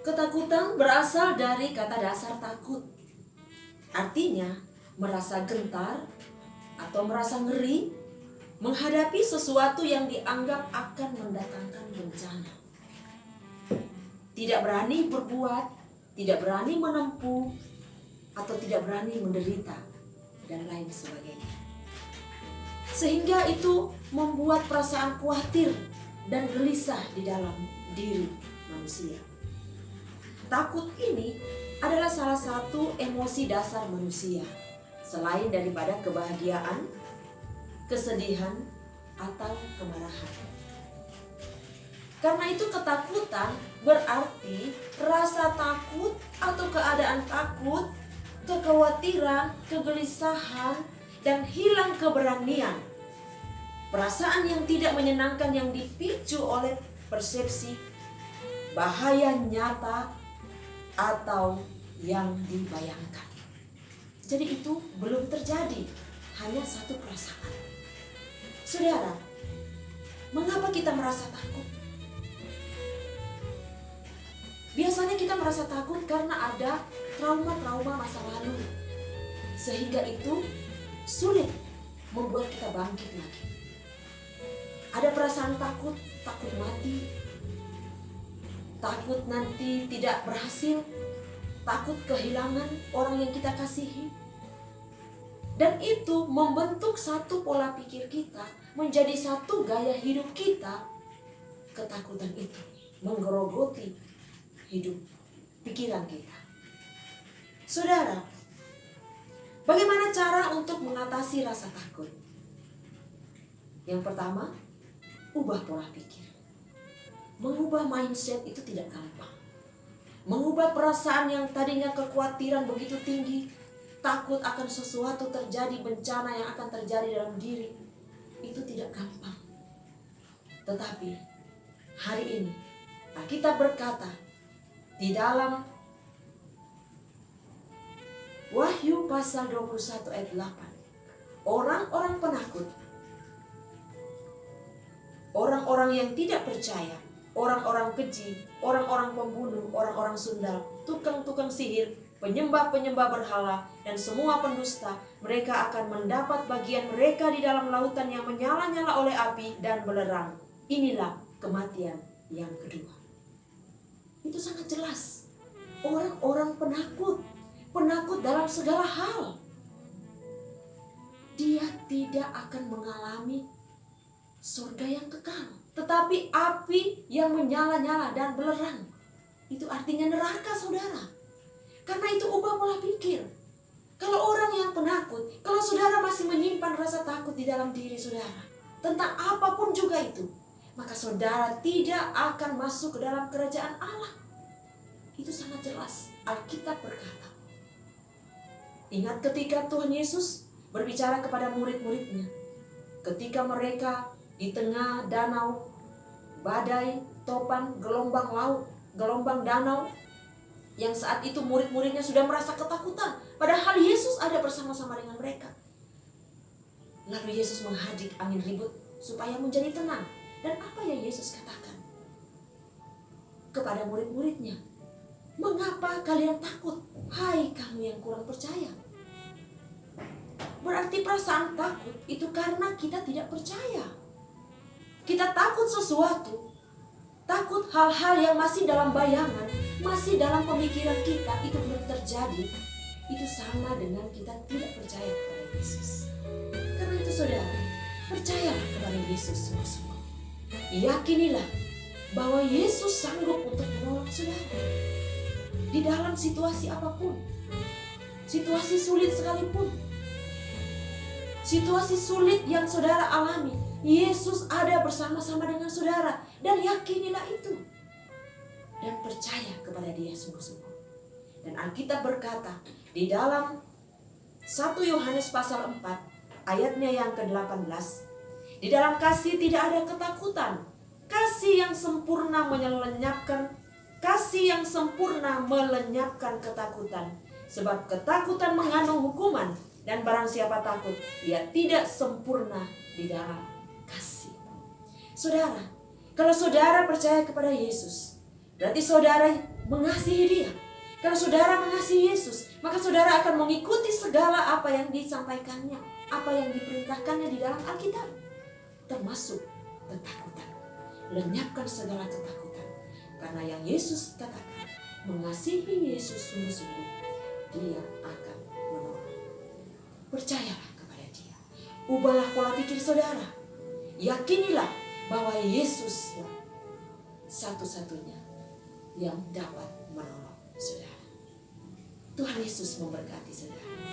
Ketakutan berasal dari kata dasar takut. Artinya merasa gentar atau merasa ngeri menghadapi sesuatu yang dianggap akan mendatangkan bencana. Tidak berani berbuat, tidak berani menempuh, atau tidak berani menderita, dan lain sebagainya. Sehingga itu membuat perasaan khawatir dan gelisah di dalam diri manusia. Takut ini adalah salah satu emosi dasar manusia, selain daripada kebahagiaan, kesedihan, atau kemarahan. Karena itu ketakutan berarti rasa takut atau keadaan takut, kekhawatiran, kegelisahan, dan hilang keberanian. Perasaan yang tidak menyenangkan yang dipicu oleh persepsi bahaya nyata atau yang dibayangkan. Jadi itu belum terjadi, hanya satu perasaan. Saudara, mengapa kita merasa takut? Biasanya kita merasa takut karena ada trauma-trauma masa lalu, sehingga itu sulit membuat kita bangkit lagi. Ada perasaan takut, takut mati, takut nanti tidak berhasil, takut kehilangan orang yang kita kasihi. Dan itu membentuk satu pola pikir kita, menjadi satu gaya hidup kita. Ketakutan itu menggerogoti hidup pikiran kita. Saudara, bagaimana cara untuk mengatasi rasa takut? Yang pertama, ubah pola pikir. Mengubah mindset itu tidak gampang. Mengubah perasaan yang tadinya kekhawatiran begitu tinggi, takut akan sesuatu terjadi, bencana yang akan terjadi dalam diri, itu tidak gampang. Tetapi hari ini Alkitab berkata di dalam Wahyu pasal 21 ayat 8, orang-orang penakut, orang-orang yang tidak percaya, orang-orang keji, orang-orang pembunuh, orang-orang sundal, tukang-tukang sihir, penyembah-penyembah berhala, dan semua pendusta, mereka akan mendapat bagian mereka di dalam lautan yang menyala-nyala oleh api dan belerang. Inilah kematian yang kedua. Itu sangat jelas. Orang-orang penakut, penakut dalam segala hal. Dia tidak akan mengalami surga yang kekal, tetapi api yang menyala-nyala dan belerang. Itu artinya neraka, saudara. Karena itu ubah pola pikir. Kalau orang yang penakut, kalau saudara masih menyimpan rasa takut di dalam diri saudara, tentang apapun juga itu, maka saudara tidak akan masuk ke dalam kerajaan Allah. Itu sangat jelas. Alkitab berkata. Ingat ketika Tuhan Yesus berbicara kepada murid-muridnya, ketika mereka di tengah danau, badai, topan, gelombang laut, gelombang danau, yang saat itu murid-muridnya sudah merasa ketakutan, padahal Yesus ada bersama-sama dengan mereka. Lalu Yesus menghadik angin ribut supaya menjadi tenang. Dan apa yang Yesus katakan kepada murid-muridnya? Mengapa kalian takut? Hai kamu yang kurang percaya. Berarti perasaan takut itu karena kita tidak percaya. Kita takut sesuatu, takut hal-hal yang masih dalam bayangan, masih dalam pemikiran kita itu belum terjadi. Itu sama dengan kita tidak percaya kepada Yesus. Karena itu saudara, percayalah kepada Yesus sungguh-sungguh. Yakinilah bahwa Yesus sanggup untuk menolong saudara. Di dalam situasi apapun, situasi sulit sekalipun, situasi sulit yang saudara alami, Yesus ada bersama-sama dengan saudara. Dan yakinilah itu. Dan percaya kepada Dia sungguh-sungguh. Dan Alkitab berkata di dalam 1 Yohanes pasal 4 ayatnya yang ke-18, di dalam kasih tidak ada ketakutan. Kasih yang sempurna melenyapkan ketakutan. Sebab ketakutan mengandung hukuman, dan barang siapa takut, ia tidak sempurna di dalam kasih. Saudara, kalau saudara percaya kepada Yesus, berarti saudara mengasihi Dia. Kalau saudara mengasihi Yesus, maka saudara akan mengikuti segala apa yang disampaikannya, apa yang diperintahkannya di dalam Alkitab, termasuk ketakutan. Lenyapkan segala ketakutan, karena yang Yesus katakan, mengasihi Yesus sungguh-sungguh, Dia akan menolong. Percayalah kepada Dia. Ubahlah pola pikir saudara. Yakinilah bahwa Yesuslah satu-satunya yang dapat menolong saudara. Tuhan Yesus memberkati saudara.